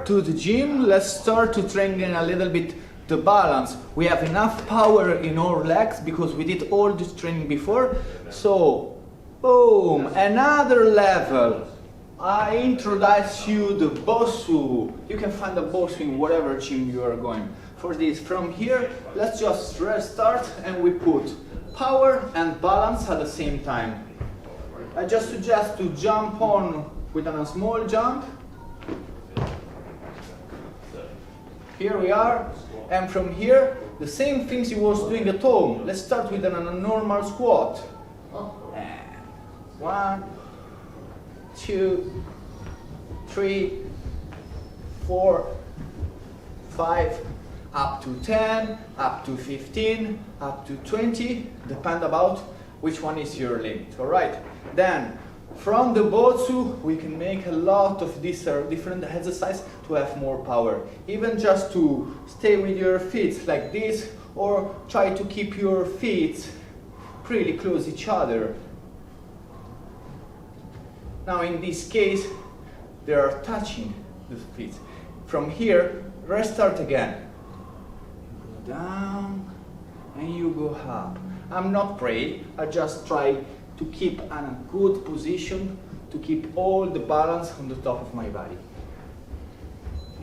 start to the gym, let's start to train a little bit the balance. We have enough power in our legs because we did all this training before. So, boom, another level. I introduce you the Bosu. You can find the Bosu in whatever gym you are going. For this, from here, let's just restart and we put power and balance at the same time. I just suggest to jump on with a small jump. Here we are. And from here, the same things you was doing at home. Let's start with a normal squat. And 1, 2, 3, 4, 5, up to 10, up to 15, up to 20, depend about which one is your limit, all right? Then, from the Bosu, we can make a lot of these different exercises to have more power. Even just to stay with your feet like this, or try to keep your feet pretty close to each other. Now in this case, they are touching the feet. From here, restart again. You go down and you go up. I'm not praying, I just try to keep in a good position, to keep all the balance on the top of my body.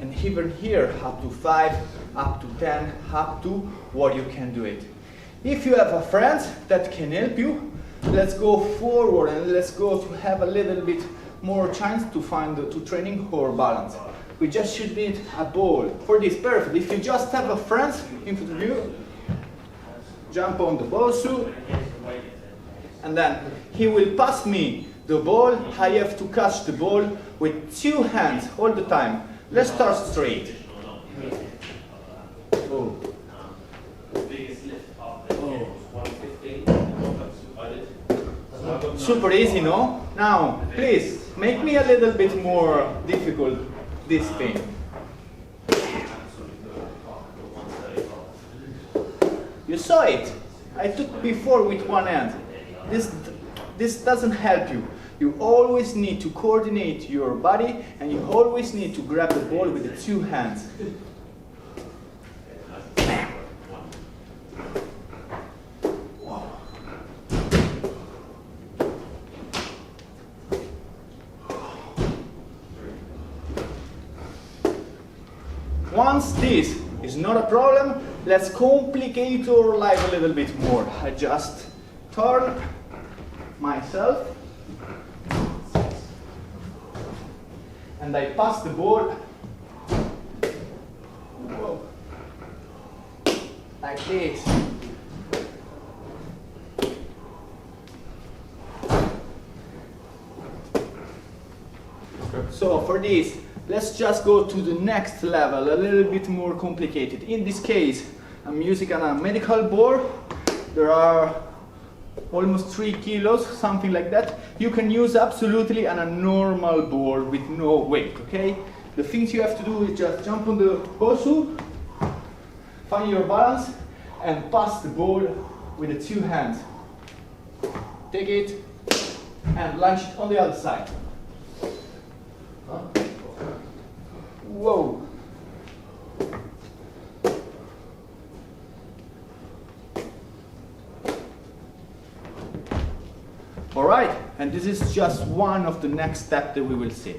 And even here, up to 5, up to 10, up to what you can do it. If you have a friend that can help you, let's go forward and let's go to have a little bit more chance to find to training or balance. We just should need a ball. For this, perfect. If you just have a friend in front of you, jump on the Bosu, and then he will pass me the ball. I have to catch the ball with 2 hands all the time. Let's start straight. Oh. Super easy, no? Now, please, make me a little bit more difficult, this thing. You saw it. I took before with 1 hand. This doesn't help you. You always need to coordinate your body and you always need to grab the ball with the 2 hands. Once this is not a problem, let's complicate our life a little bit more. I just turn myself and I pass the ball. Whoa. Like this. So for this, let's just go to the next level, a little bit more complicated. In this case, I'm using a medical board. There are almost 3 kilos, something like that. You can use absolutely on a normal board with no weight, okay? The things you have to do is just jump on the Bosu, find your balance, and pass the ball with the 2 hands. Take it and launch it on the other side. Whoa. Alright, and this is just one of the next steps that we will see.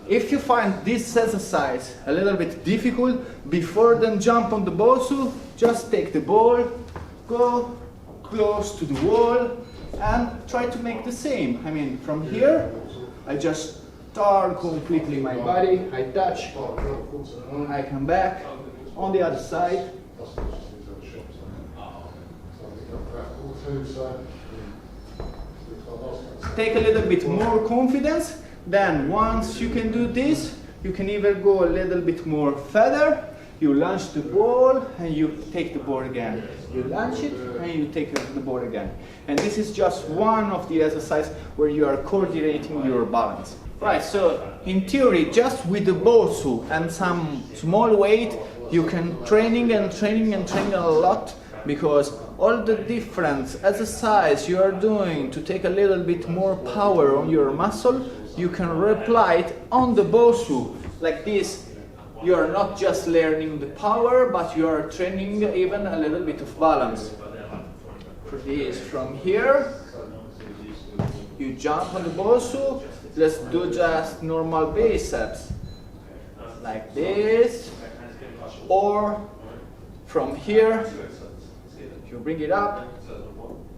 If you find this exercise a little bit difficult, before then jump on the Bosu, just take the ball, go close to the wall, and try to make the same. I mean, from here, I just turn completely my body, I touch, I come back, on the other side. Take a little bit more confidence, then once you can do this, you can even go a little bit more further. You launch the ball and you take the ball again. You launch it and you take the ball again. And this is just one of the exercises where you are coordinating your balance. Right, so in theory, just with the Bosu and some small weight, you can training and training a lot, because all the different exercise you are doing to take a little bit more power on your muscle, you can apply it on the Bosu, like this you are not just learning the power, but you are training even a little bit of balance. For this, from here, you jump on the Bosu. Let's do just normal biceps, like this, or from here, you bring it up,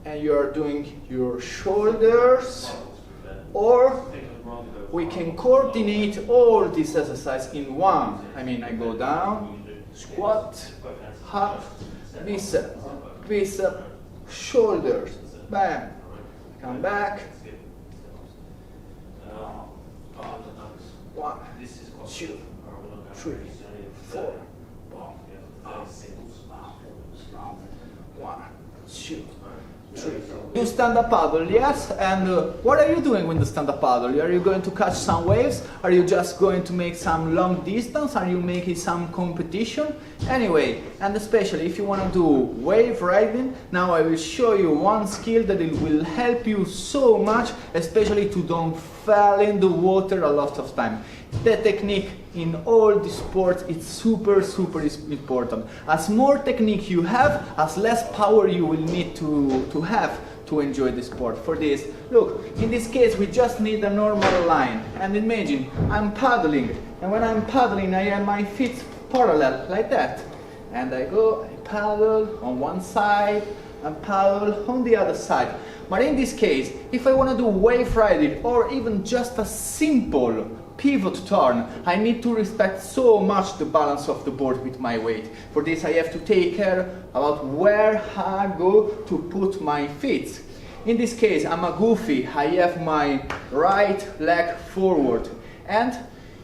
and you are doing your shoulders, or we can coordinate all these exercises in one. I mean, I go down, squat, up, bicep, bicep, shoulders, bam, come back. 1, 2, 3, 4, 1, 2, 3. You stand up paddle, yes? And what are you doing with the stand up paddle? Are you going to catch some waves? Are you just going to make some long distance? Are you making some competition? Anyway, and especially if you want to do wave riding, now I will show you one skill that it will help you so much, especially to don't fall in the water a lot of time. The technique in all the sports is super important. As more technique you have, as less power you will need to have to enjoy the sport. For this, look, in this case we just need a normal line. And imagine, I'm paddling, and when I'm paddling I have my feet parallel, like that. And I go, I paddle on one side, and paddle on the other side. But in this case, if I want to do wave riding, or even just a simple pivot turn, I need to respect so much the balance of the board with my weight. For this I have to take care about where I go to put my feet. In this case I'm a goofy, I have my right leg forward, and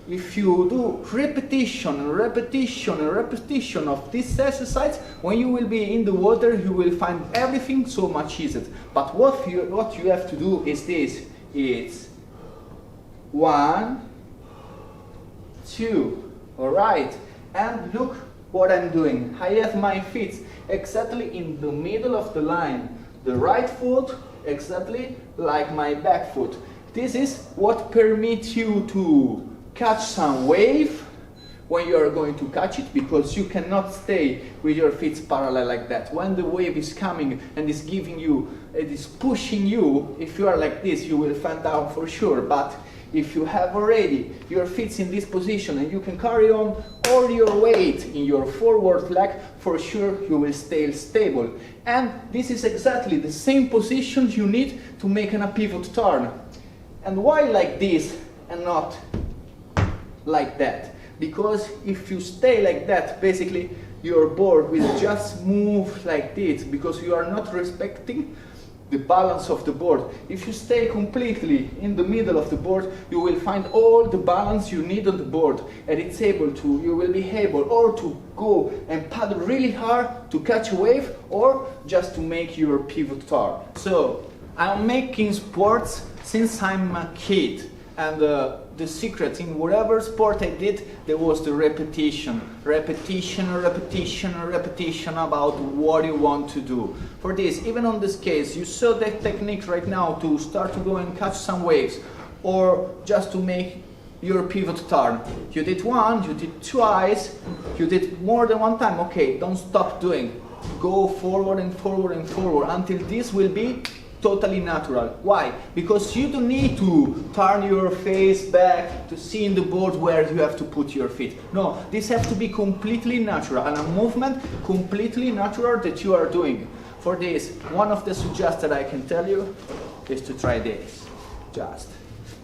if you do repetition of this exercise, when you will be in the water you will find everything so much easier. But what you have to do is this, it's 1, 2, alright, and look what I'm doing. I have my feet exactly in the middle of the line, the right foot exactly like my back foot. This is what permits you to catch some wave when you are going to catch it, because you cannot stay with your feet parallel like that. When the wave is coming and is giving you, it is pushing you, if you are like this you will fall down for sure. But if you have already your feet in this position and you can carry on all your weight in your forward leg, for sure you will stay stable. And this is exactly the same position you need to make a pivot turn. And why like this and not like that? Because if you stay like that, basically your board will just move like this, because you are not respecting the balance of the board. If you stay completely in the middle of the board, you will find all the balance you need on the board, and you will be able or to go and paddle really hard to catch a wave, or just to make your pivot turn. So I'm making sports since I'm a kid, and the secret in whatever sport I did, there was the repetition about what you want to do. For this, even on this case, you saw that technique right now to start to go and catch some waves, or just to make your pivot turn. You did one, you did twice, you did more than one time. Okay, don't stop doing. Go forward and forward and forward until this will be totally natural. Why? Because you don't need to turn your face back to see in the board where you have to put your feet. No, this has to be completely natural, and a movement completely natural that you are doing. For this, one of the suggestions I can tell you is to try this. Just,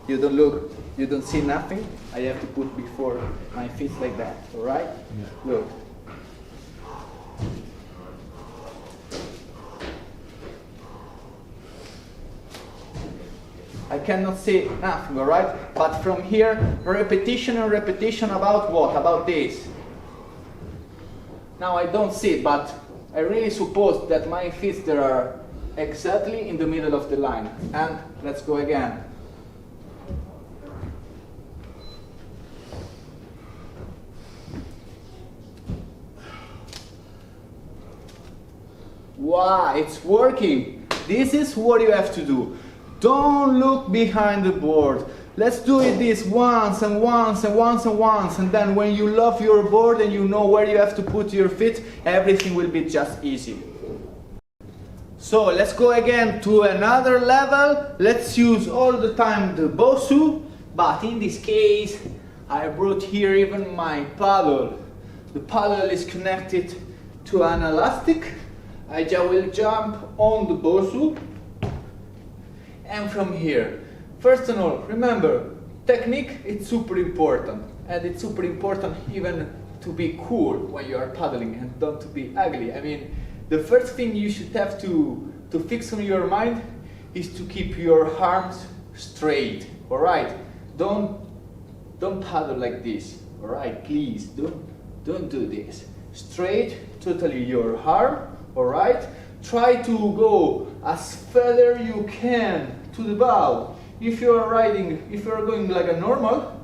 you don't look, you don't see nothing. I have to put before my feet like that, alright? Yeah. Look. I cannot say nothing, alright? But from here, repetition and repetition about what? About this. Now I don't see it, but I really suppose that my feet there are exactly in the middle of the line. And let's go again. Wow, it's working. This is what you have to do. Don't look behind the board. Let's do it this once and once and once and once, and then when you love your board and you know where you have to put your feet, everything will be just easy. So let's go again to another level. Let's use all the time the Bosu, but in this case I brought here even my paddle. The paddle is connected to an elastic. I just will jump on the Bosu, and from here, first of all, remember, technique is super important, and it's super important even to be cool when you are paddling and don't to be ugly. I mean, the first thing you should have to fix on your mind is to keep your arms straight, alright? Don't paddle like this, alright? Please, don't do this. Straight, totally your arm, alright? Try to go as further you can to the bow. If you are going like a normal,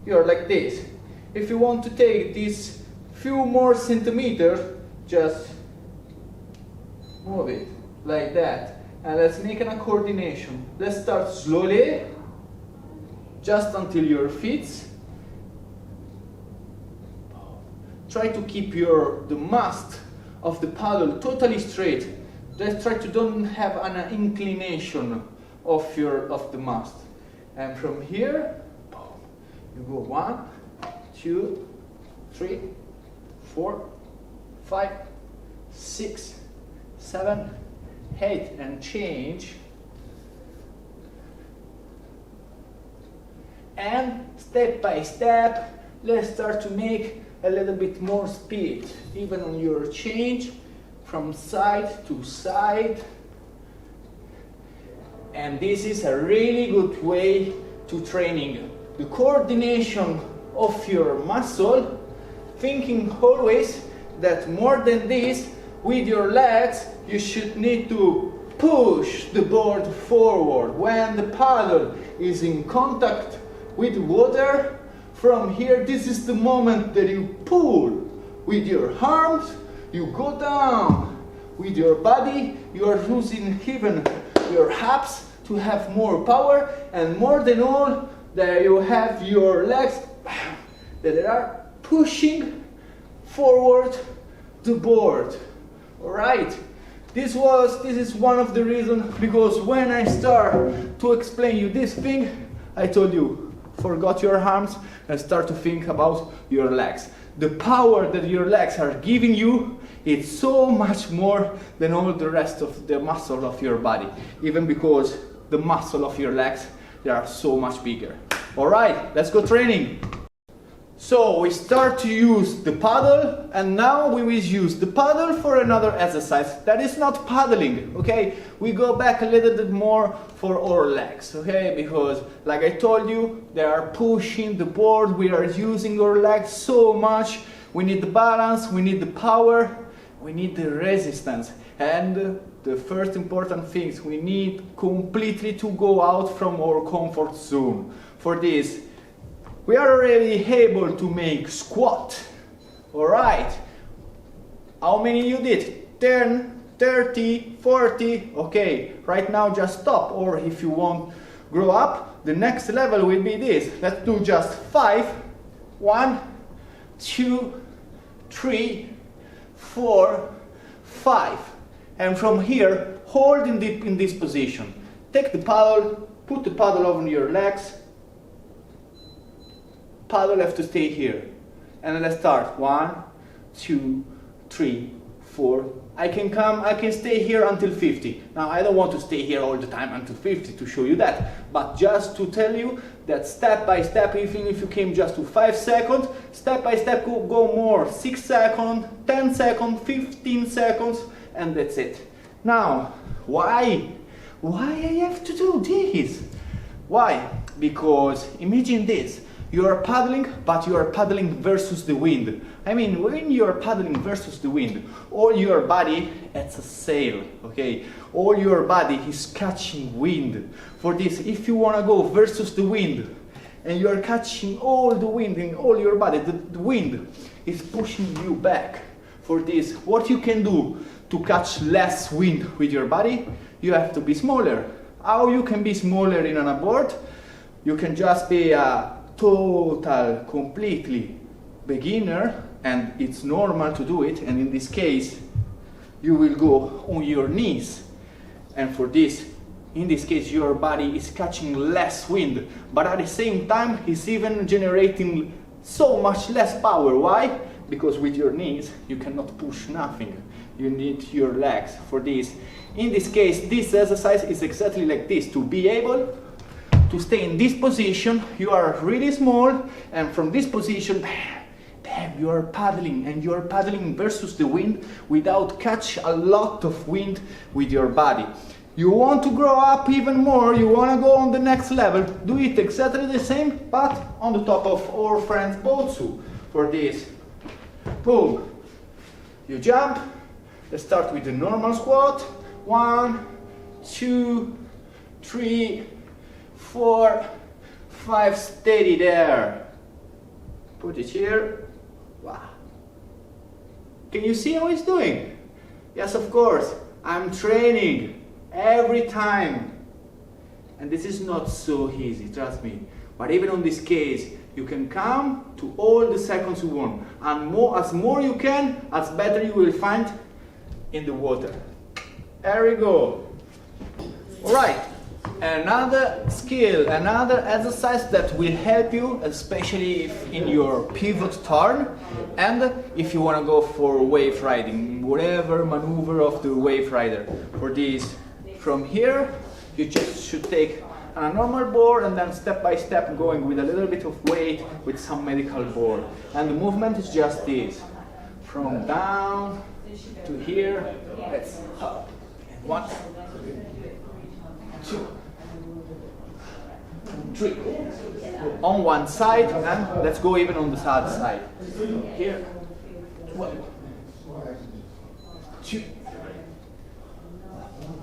you are like this. If you want to take this few more centimeters, just move it like that. And let's make a coordination. Let's start slowly, just until your feet. Try to keep the mast of the paddle totally straight. Let's try to don't have an inclination of the mast. And from here, you go 1, 2, 3, 4, 5, 6, 7, 8, and change. And step by step, let's start to make a little bit more speed, even on your change from side to side. And this is a really good way to training the coordination of your muscle, thinking always that more than this, with your legs, you should need to push the board forward. When the paddle is in contact with water, from here, this is the moment that you pull with your arms, you go down with your body, you are using even your abs to have more power, and more than all, there you have your legs that are pushing forward the board. Alright, this is one of the reasons, because when I start to explain you this thing, I told you, forgot your arms and start to think about your legs. The power that your legs are giving you is so much more than all the rest of the muscle of your body, even because the muscle of your legs, they are so much bigger. Alright, let's go training. So we start to use the paddle, and now we will use the paddle for another exercise that is not paddling, okay? We go back a little bit more for our legs, okay? Because like I told you, they are pushing the board, we are using our legs so much. We need the balance, we need the power, we need the resistance. And the first important things, we need completely to go out from our comfort zone. For this, we are already able to make squat. Alright. How many you did? 10, 30, 40. Okay, right now just stop. Or if you want grow up, the next level will be this. Let's do just 5. 1, 2, 3, 4, 5. And from here, hold in this position. Take the paddle, put the paddle over your legs. Paddle have to stay here. And let's start. 1, 2, 3, 4. I can stay here until 50. Now I don't want to stay here all the time until 50 to show you that, but just to tell you that step by step, even if you came just to 5 seconds, step by step go more, 6 seconds, 10 seconds, 15 seconds, and that's it. Now, why I have to do this? Why? Because imagine this. You are paddling, but you are paddling versus the wind. I mean, when you are paddling versus the wind, all your body, it's a sail, okay? All your body is catching wind. For this, if you want to go versus the wind, and you are catching all the wind in all your body, the wind is pushing you back. For this, what you can do to catch less wind with your body, you have to be smaller. How you can be smaller in on a board? You can just be a total, completely beginner, and it's normal to do it, and in this case, you will go on your knees, and for this, in this case, your body is catching less wind, but at the same time, it's even generating so much less power. Why? Because with your knees, you cannot push nothing. You need your legs for this. In this case, this exercise is exactly like this. To be able to stay in this position, you are really small, and from this position, bam, you are paddling, and you are paddling versus the wind without catch a lot of wind with your body. You want to grow up even more, you want to go on the next level, do it exactly the same, but on the top of our friend's Bosu. For this, boom, you jump. Let's start with the normal squat. 1, 2, 3, 4, 5, steady there. Put it here. Wow. Can you see how he's doing? Yes, of course. I'm training every time. And this is not so easy, trust me. But even on this case, you can come to all the seconds you want. And as more you can, as better you will find in the water. There we go. All right. Another skill, another exercise that will help you, especially if in your pivot turn, and if you want to go for wave riding, whatever maneuver of the wave rider. For this, from here, you just should take a normal board and then step by step going with a little bit of weight with some medical board. And the movement is just this, from down to here. Let's up. 1, 2, 3. On one side, and let's go even on the other side. Here. 1, 2,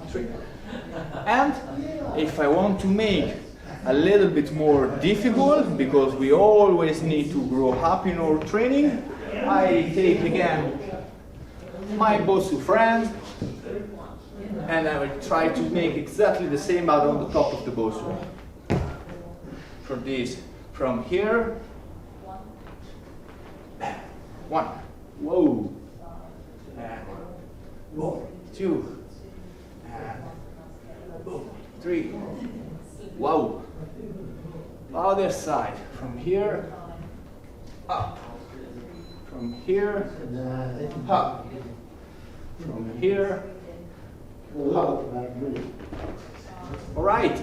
3. And if I want to make a little bit more difficult, because we always need to grow up in our training, I take again my Bosu friend, and I will try to make exactly the same but on the top of the Bosu. For this, from here, 1, whoa, and boom, 2, and boom, 3, wow. Other side, from here, up, from here, up, from here, up. All right.